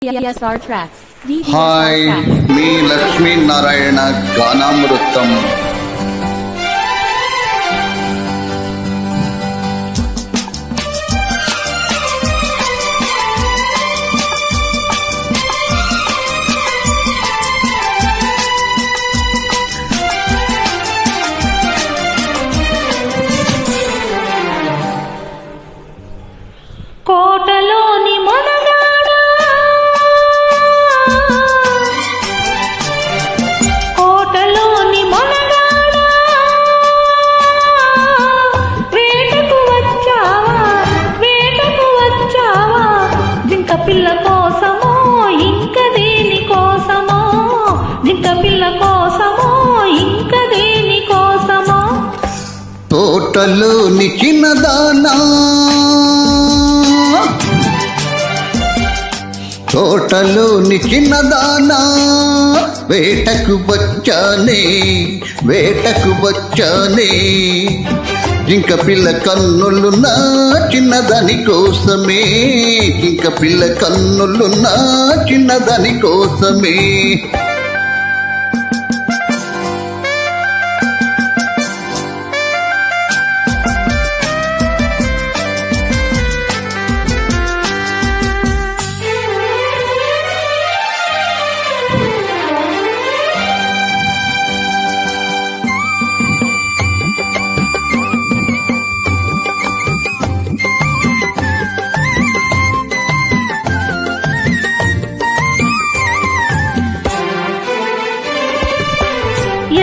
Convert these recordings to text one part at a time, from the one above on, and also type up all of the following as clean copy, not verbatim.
DVSR Tracks. Hi, మీ లక్ష్మీనారాయణ గానామృతం. కోటలోని మొనగాడా, కోటలోని మొనగాడా, వేటకు వచ్చావా, వేటకు వచ్చావా, జింక పిల్ల కోసమో ఇంక దేని కోసమో, జింక పిల్ల కోసమో ఇంక దేని కోసమో. తోటలోని చిన్నదానా, తోటలోని చిన్నదానా, వేటకు వచ్చానే, వేటకు వచ్చానే, జింక పిల్ల కన్నులు నా చిన్నదాని కోసమే, జింక పిల్ల కన్నులు నా చిన్నదాని కోసమే.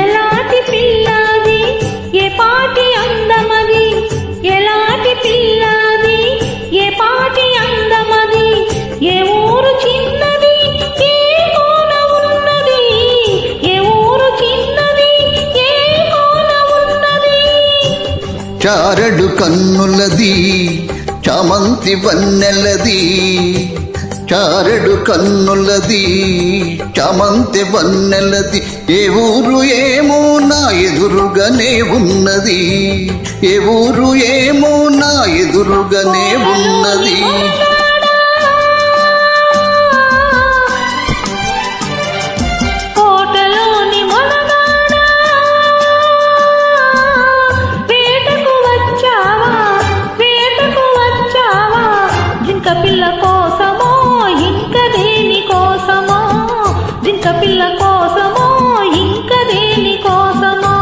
ఎలాంటి పిల్లది ఏ పాటి అందమది, ఎలాంటి పిల్లది ఏ పాటి అందమది, ఏ ఊరు చిన్నది ఏ కోన ఉన్నది, ఏ ఊరు చిన్నది ఏ కోన ఉన్నది. చారడు కన్నులది చామంతి వన్నెలది, చారడు కన్నులది చామంతి వన్నెలది, ఏ ఊరు ఏమో నా ఎదురుగానే ఉన్నది, ఏ ఊరు ఏమో నా ఎదురుగానే ఉన్నది. కోటలోని మొనగాడా, వేటకు వచ్చావా, వేటకు వచ్చావా, జింక పిల్ల కోసమో ఇంక దేని కోసమో, జింక పిల్ల కోసమో ఇంక దేని కోసమో.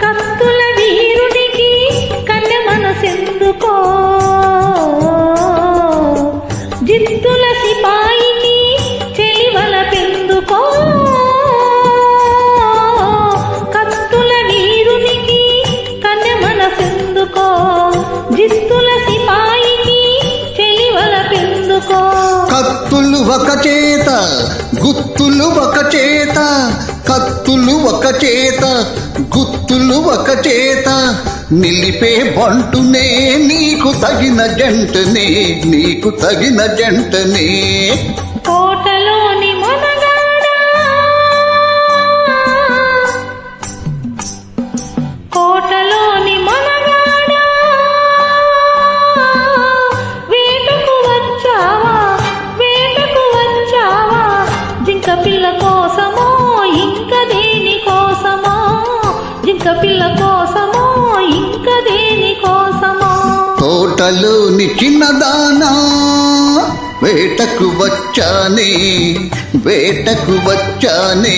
కత్తుల వీరుడికి కన్నె మనసెందుకో, జిత్తుల సిపాయికి చెలివల పెందుకో, కత్తుల వీరునికి కన్నె మనసెందుకో, జిత్తుల సిపాయికి చెలివల పెందుకో. కత్తులు ఒక చేత గుత్తులు ఒక చేత, కత్తులు ఒక చేత గుత్తులు ఒక చేత, నిలిపే బంటునే నీకు తగిన జంటనే, నీకు తగిన జంటనే. కోటలోని మొనగాడా, కోటలోని మొనగాడా, వేటకు వచ్చావా, వేటకు వచ్చావా, జింక పిల్ల కోసమో ఇంక దేని కోసమో, జింక పిల్ల కోసమో ఇంక దేని కోసమో. తోటలోని చిన్నదానా, వేటకు వచ్చానే, వేటకు వచ్చానే,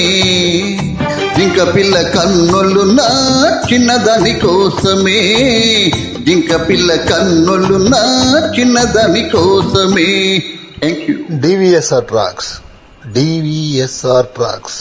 జింక పిల్ల కన్నులు నా చిన్నదాని కోసమే, జింక పిల్ల కన్నులు నా చిన్నదాని కోసమే. Thank you. DVSR Tracks. DVSR Tracks.